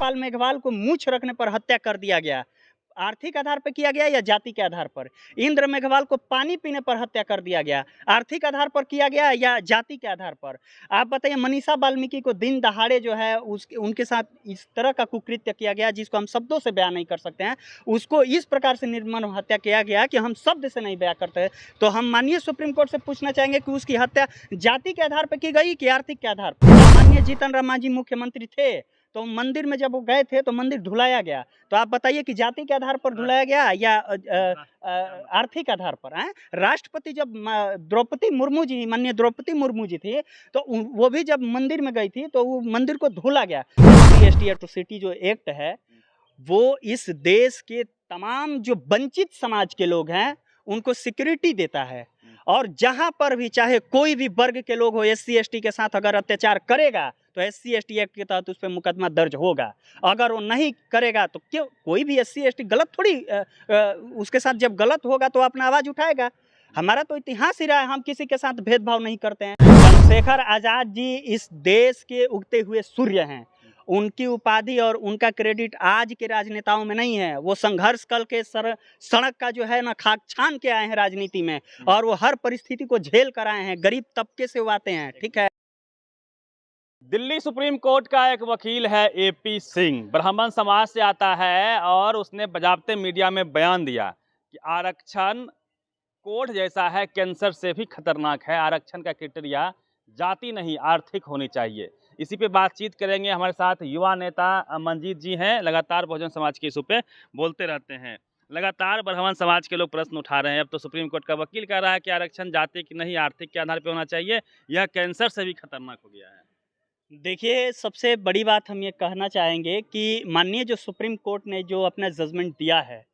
पाल मेघवाल को मूंछ रखने पर हत्या कर दिया गया। आर्थिक आधार पर किया गया या जाति के आधार पर? इंद्र मेघवाल को पानी पीने पर हत्या कर दिया गया, आर्थिक आधार पर किया गया या जाति के आधार पर? आप बताइए, मनीषा वाल्मीकि को दिन दहाड़े जो है उनके साथ इस तरह का कुकृत्य किया गया जिसको हम शब्दों से बयान नहीं कर सकते हैं। उसको इस प्रकार से निर्मम हत्या किया गया कि हम शब्द से नहीं बयान करते। तो हम माननीय सुप्रीम कोर्ट से पूछना चाहेंगे कि उसकी हत्या जाति के आधार पर की गई कि आर्थिक के आधार पर? माननीय जीतन राम मांझी मुख्यमंत्री थे तो मंदिर में जब वो गए थे तो मंदिर धुलाया गया। तो आप बताइए कि जाति के आधार पर धुलाया गया या आर्थिक आधार पर? राष्ट्रपति जब द्रौपदी मुर्मू जी, माननीय द्रौपदी मुर्मू जी थी, तो वो भी जब मंदिर में गई थी तो वो मंदिर को धुला गया। SC/ST एट्रोसिटी जो एक्ट है वो इस देश के तमाम जो वंचित समाज के लोग हैं उनको सिक्योरिटी देता है, और जहां पर भी चाहे कोई भी वर्ग के लोग हो SC/ST के साथ अगर अत्याचार करेगा तो SC/ST एक्ट के तहत उस पर मुकदमा दर्ज होगा। अगर वो नहीं करेगा तो क्यों? कोई भी SC/ST गलत थोड़ी उसके साथ जब गलत होगा तो अपना आवाज उठाएगा। हमारा तो इतिहास ही रहा है, हम किसी के साथ भेदभाव नहीं करते हैं। चंद्रशेखर आजाद जी इस देश के उगते हुए सूर्य हैं। उनकी उपाधि और उनका क्रेडिट आज के राजनेताओं में नहीं है। वो संघर्ष कल के सड़क का जो है ना खाक छान के आए हैं राजनीति में, और वो हर परिस्थिति को झेल कर आए हैं। गरीब तबके से वो आते हैं। ठीक है। दिल्ली सुप्रीम कोर्ट का एक वकील है AP सिंह, ब्राह्मण समाज से आता है, और उसने बजाबते मीडिया में बयान दिया कि आरक्षण कोर्ट जैसा है, कैंसर से भी खतरनाक है। आरक्षण का क्राइटेरिया जाति नहीं आर्थिक होनी चाहिए। इसी पे बातचीत करेंगे। हमारे साथ युवा नेता मंजीत जी हैं, लगातार बहुजन समाज के इशू पे बोलते रहते हैं। लगातार ब्राह्मण समाज के लोग प्रश्न उठा रहे हैं। अब तो सुप्रीम कोर्ट का वकील कह रहा है कि आरक्षण जाति की नहीं आर्थिक के आधार पर होना चाहिए, यह कैंसर से भी खतरनाक हो गया है। देखिए, सबसे बड़ी बात हम ये कहना चाहेंगे कि माननीय जो सुप्रीम कोर्ट ने जो अपना जजमेंट दिया है,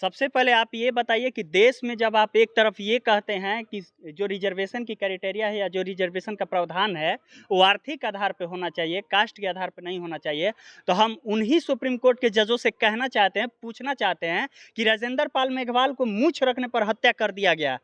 सबसे पहले आप ये बताइए कि देश में जब आप एक तरफ ये कहते हैं कि जो रिजर्वेशन की क्राइटेरिया है या जो रिजर्वेशन का प्रावधान है वो आर्थिक आधार पे होना चाहिए, कास्ट के आधार पे नहीं होना चाहिए, तो हम उन्हीं सुप्रीम कोर्ट के जजों से कहना चाहते हैं, पूछना चाहते हैं कि राजेंद्र पाल मेघवाल को मूंछ रखने पर हत्या कर दिया गया,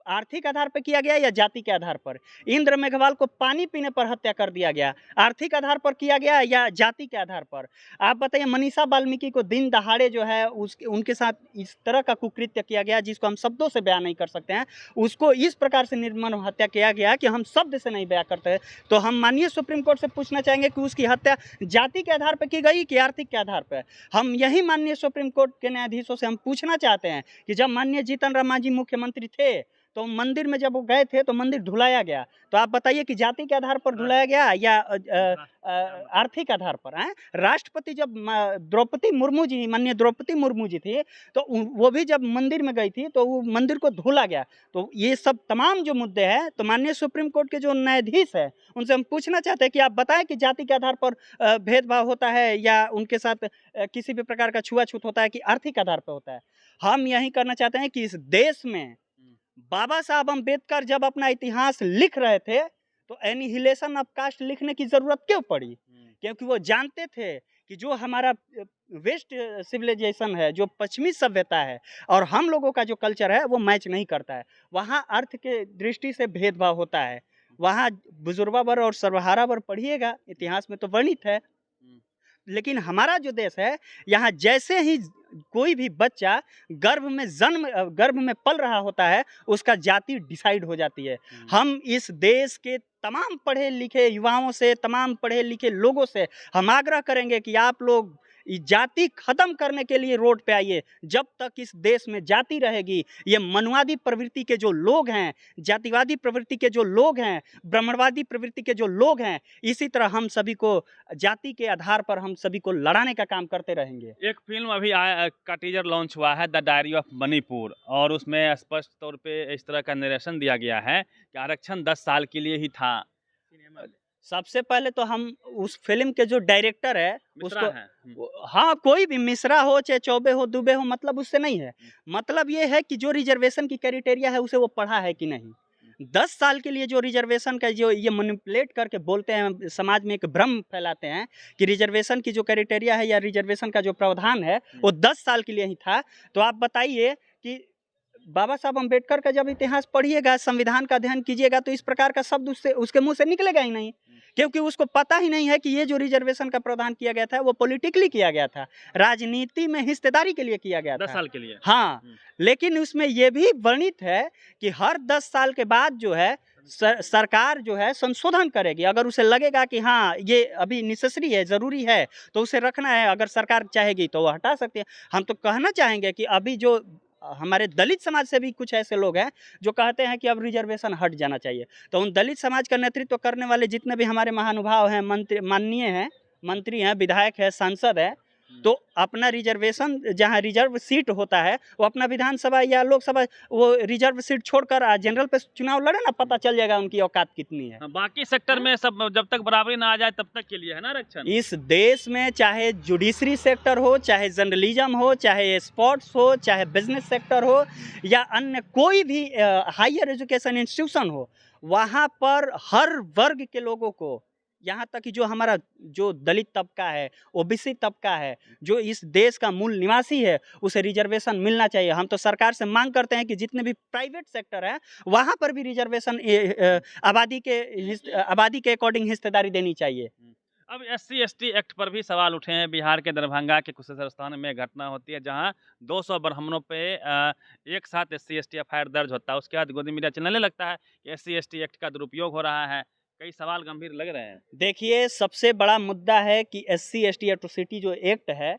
आर्थिक आधार पर किया गया या जाति के आधार पर? इंद्र मेघवाल को पानी पीने पर हत्या कर दिया गया, आर्थिक आधार पर किया गया या जाति के आधार पर? आप बताइए, मनीषा वाल्मीकि को दिन दहाड़े जो है उनके साथ इस तरह का कुकृत्य किया गया जिसको हम शब्दों से बयान नहीं कर सकते हैं। उसको इस प्रकार से निर्मम हत्या किया गया कि हम शब्द से नहीं बयान करते। तो हम माननीय सुप्रीम कोर्ट से पूछना चाहेंगे कि उसकी हत्या जाति के आधार पर की गई कि आर्थिक के आधार पर? हम यही माननीय सुप्रीम कोर्ट के न्यायाधीशों से हम पूछना चाहते हैं कि जब माननीय जीतन राम मांझी मुख्यमंत्री थे तो मंदिर में जब वो गए थे तो मंदिर धुलाया गया। तो आप बताइए कि जाति के आधार पर धुलाया गया या आर्थिक आधार पर? राष्ट्रपति जब द्रौपदी मुर्मू जी, माननीय द्रौपदी मुर्मू जी थी, तो वो भी जब मंदिर में गई थी तो वो मंदिर को धुला गया। तो ये सब तमाम जो मुद्दे हैं, तो माननीय सुप्रीम कोर्ट के जो न्यायाधीश है उनसे हम पूछना चाहते हैं कि आप बताएं कि जाति के आधार पर भेदभाव होता है या उनके साथ किसी भी प्रकार का छुआछूत होता है कि आर्थिक आधार पर होता है? हम यही करना चाहते हैं कि इस देश में बाबा साहब अम्बेडकर जब अपना इतिहास लिख रहे थे तो एनिहिलेशन ऑफ कास्ट लिखने की जरूरत क्यों पड़ी? क्योंकि वो जानते थे कि जो हमारा वेस्ट सिविलाइजेशन है, जो पश्चिमी सभ्यता है और हम लोगों का जो कल्चर है वो मैच नहीं करता है। वहाँ अर्थ के दृष्टि से भेदभाव होता है। वहाँ बुजुर्गा वर्ग और सर्वहारा वर्ग पढ़िएगा, इतिहास में तो वर्णित है। लेकिन हमारा जो देश है, यहाँ जैसे ही कोई भी बच्चा गर्भ में पल रहा होता है उसका जाति डिसाइड हो जाती है। हम इस देश के तमाम पढ़े लिखे युवाओं से, तमाम पढ़े लिखे लोगों से हम आग्रह करेंगे कि आप लोग जाति खत्म करने के लिए रोड पे आइए। जब तक इस देश में जाति रहेगी, ये मनुवादी प्रवृत्ति के जो लोग हैं, जातिवादी प्रवृत्ति के जो लोग हैं, ब्राह्मणवादी प्रवृत्ति के जो लोग हैं, इसी तरह हम सभी को जाति के आधार पर हम सभी को लड़ाने का काम करते रहेंगे। एक फिल्म अभी का टीजर लॉन्च हुआ है, द डायरी ऑफ मणिपुर, और उसमें स्पष्ट तौर पे इस तरह का नरेशन दिया गया है कि आरक्षण 10 साल के लिए ही था। सबसे पहले तो हम उस फिल्म के जो डायरेक्टर है उसको है। हाँ, कोई भी मिश्रा हो चाहे चौबे हो दुबे हो, मतलब उससे नहीं है। मतलब ये है कि जो रिजर्वेशन की क्राइटेरिया है उसे वो पढ़ा है कि नहीं। 10 साल के लिए जो रिजर्वेशन का जो ये मैनिपुलेट करके बोलते हैं, समाज में एक भ्रम फैलाते हैं कि रिजर्वेशन की जो क्राइटेरिया है या रिजर्वेशन का जो प्रावधान है वो 10 साल के लिए ही था। तो आप बताइए कि बाबा साहब अम्बेडकर का जब इतिहास पढ़िएगा, संविधान का अध्ययन कीजिएगा, तो इस प्रकार का शब्द उससे उसके मुंह से निकलेगा ही नहीं, क्योंकि उसको पता ही नहीं है कि ये जो रिजर्वेशन का प्रावधान किया गया था वो पॉलिटिकली किया गया था, राजनीति में हिस्सेदारी के लिए किया गया 10 था। साल के लिए। हाँ, लेकिन उसमें ये भी वर्णित है कि हर 10 साल के बाद जो है सरकार जो है संशोधन करेगी। अगर उसे लगेगा कि हाँ ये अभी नेसेसरी है, ज़रूरी है, तो उसे रखना है। अगर सरकार चाहेगी तो वो हटा सकती है। हम तो कहना चाहेंगे कि अभी जो हमारे दलित समाज से भी कुछ ऐसे लोग हैं जो कहते हैं कि अब रिजर्वेशन हट जाना चाहिए, तो उन दलित समाज का नेतृत्व करने वाले जितने भी हमारे महानुभाव हैं, माननीय हैं, मंत्री हैं, विधायक हैं, सांसद हैं, तो अपना रिजर्वेशन जहां रिजर्व सीट होता है वो अपना विधानसभा या लोकसभा वो रिजर्व सीट छोड़कर जनरल पे चुनाव लड़े ना, पता चल जाएगा उनकी औकात कितनी है। बाकी सेक्टर में सब जब तक बराबरी ना आ जाए तब तक के लिए है ना आरक्षण। इस देश में चाहे जुडिशरी सेक्टर हो, चाहे जर्नलिज्म हो, चाहे स्पोर्ट्स हो, चाहे बिजनेस सेक्टर हो, या अन्य कोई भी हायर एजुकेशन इंस्टीट्यूशन हो, वहाँ पर हर वर्ग के लोगों को, यहाँ तक कि जो हमारा जो दलित तबका है, ओबीसी तबका है, जो इस देश का मूल निवासी है, उसे रिजर्वेशन मिलना चाहिए। हम तो सरकार से मांग करते हैं कि जितने भी प्राइवेट सेक्टर है वहाँ पर भी रिजर्वेशन आबादी के अकॉर्डिंग हिस्सेदारी देनी चाहिए। अब SC/ST एक्ट पर भी सवाल उठे हैं। बिहार के दरभंगा के कुशेश्वर स्थान में घटना होती है जहां 200 ब्राह्मणों पे एक साथ SC/ST एफआईआर दर्ज होता है। उसके बाद गोदी मीडिया चलने लगता है कि SC/ST एक्ट का दुरुपयोग हो रहा है। कई सवाल गंभीर लग रहे हैं। देखिए, सबसे बड़ा मुद्दा है कि SC/ST एट्रोसिटी जो एक्ट है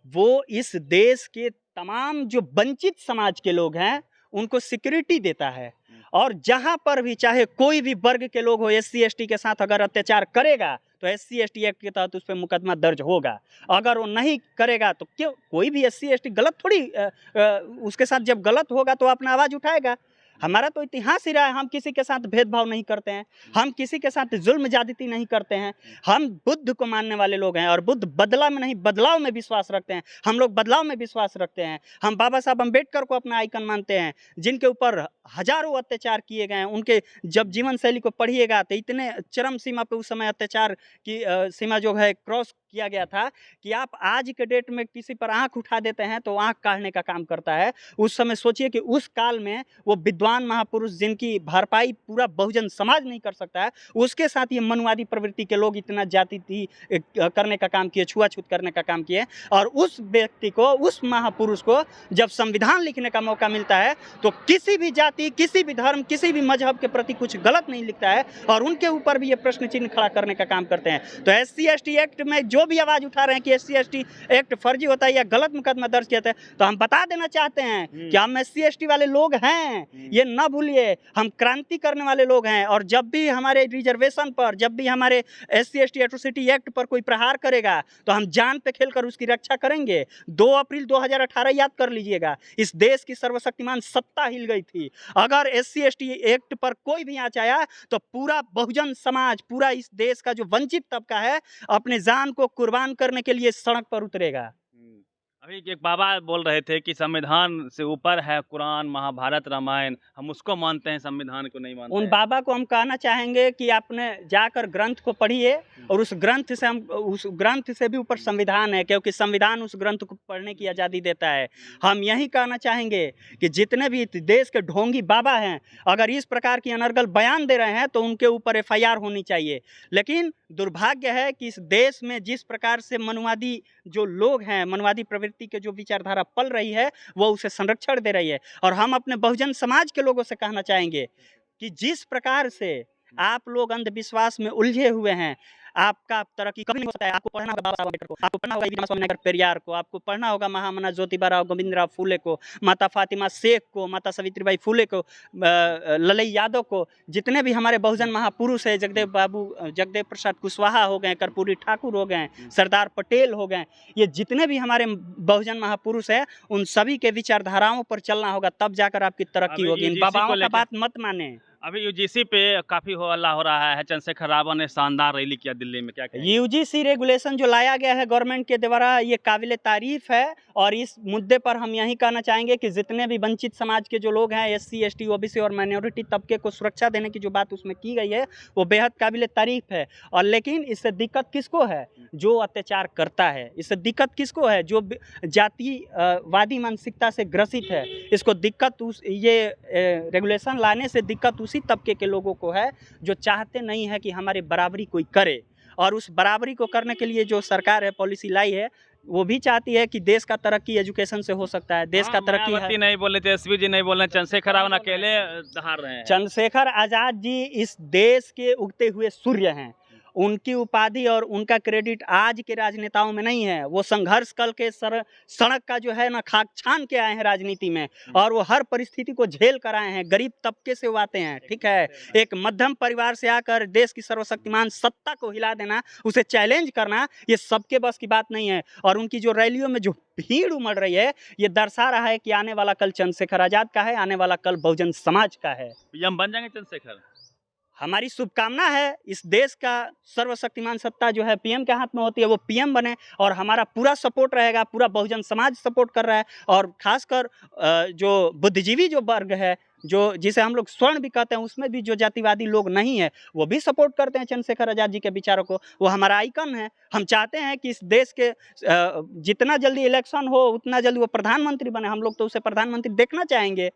वो इस देश के तमाम जो वंचित समाज के लोग हैं उनको सिक्योरिटी देता है, और जहां पर भी चाहे कोई भी वर्ग के लोग हो SC/ST के साथ अगर अत्याचार करेगा तो SC/ST एक्ट के तहत उस पर मुकदमा दर्ज होगा। अगर वो नहीं करेगा तो क्यों, कोई भी SC/ST गलत थोड़ी उसके साथ जब गलत होगा तो अपना आवाज़ उठाएगा। हमारा तो इतिहास ही रहा है, हम किसी के साथ भेदभाव नहीं करते हैं, हम किसी के साथ जुल्म ज्यादती नहीं करते हैं। हम बुद्ध को मानने वाले लोग हैं और बुद्ध बदला में नहीं बदलाव में विश्वास रखते हैं। हम लोग बदलाव में विश्वास रखते हैं। हम बाबा साहब अम्बेडकर को अपना आइकन मानते हैं, जिनके ऊपर हजारों अत्याचार किए गए हैं। उनके जब जीवन शैली को पढ़िएगा तो इतने चरम सीमा पे उस समय अत्याचार की सीमा जो है क्रॉस किया गया था कि आप आज के डेट में किसी पर आंख उठा देते हैं तो आंख काढ़ने का काम करता है। उस समय सोचिए कि उस काल में वो विद्वान महापुरुष जिनकी भरपाई पूरा बहुजन समाज नहीं कर सकता है, उसके साथ ये मनुवादी प्रवृत्ति के लोग इतना जाति करने का काम किए, छुआछूत करने का काम किए। और उस व्यक्ति को, उस महापुरुष को जब संविधान लिखने का मौका मिलता है तो किसी भी जाति, किसी भी धर्म, किसी भी मजहब के प्रति कुछ गलत नहीं लिखता है और उनके ऊपर भी ये प्रश्न चिन्ह खड़ा करने का काम करते हैं। तो SC/ST एक्ट में जो भी आवाज उठा रहे हैं कि SC/ST एक्ट फर्जी होता है या गलत मुकदमा दर्ज किया है, तो हम बता देना चाहते हैं कि हम SC/ST वाले लोग हैं, ये न भूलिए। हम क्रांति करने वाले लोग हैं, और जब भी हमारे रिजर्वेशन पर, जब भी हमारे SC/ST एट्रोसिटी एक्ट पर कोई प्रहार करेगा तो हम जान पे खेलकर उसकी रक्षा करेंगे। 2 अप्रैल 2018 याद कर लीजिएगा, इस देश की सर्वशक्तिमान सत्ता हिल गई थी। अगर SC/ST एक्ट पर कोई भी आँच आया तो पूरा बहुजन समाज, पूरा इस देश का जो वंचित तबका है, अपने जान को कुर्बान करने के लिए सड़क पर उतरेगा। अभी एक बाबा बोल रहे थे कि संविधान से ऊपर है कुरान, महाभारत, रामायण, हम उसको मानते हैं, संविधान को नहीं मानते। उन बाबा को हम कहना चाहेंगे कि आपने जाकर ग्रंथ को पढ़िए, और उस ग्रंथ से भी ऊपर संविधान है, क्योंकि संविधान उस ग्रंथ को पढ़ने की आज़ादी देता है। हम यही कहना चाहेंगे कि जितने भी देश के ढोंगी बाबा हैं, अगर इस प्रकार की अनर्गल बयान दे रहे हैं तो उनके ऊपर FIR होनी चाहिए। लेकिन दुर्भाग्य है कि इस देश में जिस प्रकार से मनुवादी जो लोग हैं, मनुवादी प्रवृत्ति के जो विचारधारा पल रही है, वो उसे संरक्षण दे रही है। और हम अपने बहुजन समाज के लोगों से कहना चाहेंगे कि जिस प्रकार से आप लोग अंधविश्वास में उलझे हुए हैं, आपका तरक्की कभी नहीं हो सकता है। आपको पढ़ना होगा बाबा साहब अम्बेडकर को, आपको पढ़ना होगा स्वामी विवेकानंद पेरियार को, आपको पढ़ना होगा महामना ज्योतिबा गोविंदराव फूले को, माता फातिमा शेख को, माता सावित्रीबाई फूले को, ललई यादव को, जितने भी हमारे बहुजन महापुरुष हैं, जगदेव प्रसाद कुशवाहा हो गए, कर्पूरी ठाकुर हो गए, सरदार पटेल हो गए, ये जितने भी हमारे बहुजन महापुरुष हैं, उन सभी के विचारधाराओं पर चलना होगा, तब जाकर आपकी तरक्की होगी। इन बाबाओं का बात मत माने। अभी यूजीसी पे काफी हो हल्ला हो रहा है, चंद्रशेखर रावत ने शानदार रैली किया दिल्ली में, क्या कहेंगे? यूजीसी रेगुलेशन जो लाया गया है गवर्नमेंट के द्वारा, ये काबिल तारीफ है। और इस मुद्दे पर हम यही कहना चाहेंगे कि जितने भी वंचित समाज के जो लोग हैं, एससी, एसटी, ओबीसी और माइनॉरिटी तबके को सुरक्षा देने की जो बात उसमें की गई है, वो बेहद काबिल तारीफ है। और लेकिन इससे दिक्कत किसको है? जो अत्याचार करता है। इससे दिक्कत किसको है? जो जातिवादी मानसिकता से ग्रसित है। इसको दिक्कत रेगुलेशन लाने से दिक्कत उसी तबके के लोगों को है जो चाहते नहीं है कि हमारी बराबरी कोई करे। और उस बराबरी को करने के लिए जो सरकार है पॉलिसी लाई है, वो भी चाहती है कि देश का तरक्की एजुकेशन से हो सकता है, देश का तरक्की है। मायावती नहीं बोले, तेजस्वी जी नहीं बोले, चंद्रशेखर रावत अकेले दहाड़ रहे हैं। चंद्रशेखर आजाद जी इस देश के उगते हुए सूर्य हैं। उनकी उपाधि और उनका क्रेडिट आज के राजनेताओं में नहीं है। वो संघर्ष कल के सड़क का जो है ना खाक छान के आए हैं राजनीति में, और वो हर परिस्थिति को झेल कर आए हैं। गरीब तबके से वो आते हैं, ठीक है। एक मध्यम परिवार से आकर देश की सर्वशक्तिमान सत्ता को हिला देना, उसे चैलेंज करना, ये सबके बस की बात नहीं है। और उनकी जो रैलियों में जो भीड़ उमड़ रही है, ये दर्शा रहा है कि आने वाला कल चंद्रशेखर आजाद का है, आने वाला कल बहुजन समाज का है। पीएम बन जाएंगे चंद्रशेखर? हमारी शुभकामना है, इस देश का सर्वशक्तिमान सत्ता जो है पीएम के हाथ में होती है, वो पीएम बने। और हमारा पूरा सपोर्ट रहेगा, पूरा बहुजन समाज सपोर्ट कर रहा है। और खासकर जो बुद्धिजीवी जो वर्ग है, जो जिसे हम लोग स्वर्ण भी कहते हैं, उसमें भी जो जातिवादी लोग नहीं है, वो भी सपोर्ट करते हैं चंद्रशेखर आजाद जी के विचारों को। वो हमारा आइकन है। हम चाहते हैं कि इस देश के जितना जल्दी इलेक्शन हो, उतना जल्दी वो प्रधानमंत्री बने। हम लोग तो उसे प्रधानमंत्री देखना चाहेंगे।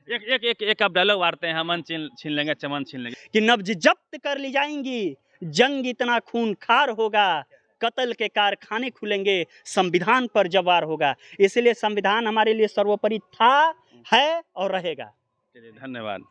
एक आप डायलॉग मारते हैं, अमन छीन लेंगे, चमन छीन लेंगे। कि नब्ज जब्त कर ली जाएंगी, जंग इतना खूनखार होगा, कत्ल के कारखाने खुलेंगे, संविधान पर जब वार होगा। इसलिए संविधान हमारे लिए सर्वोपरि था, है और रहेगा। चलिए, धन्यवाद।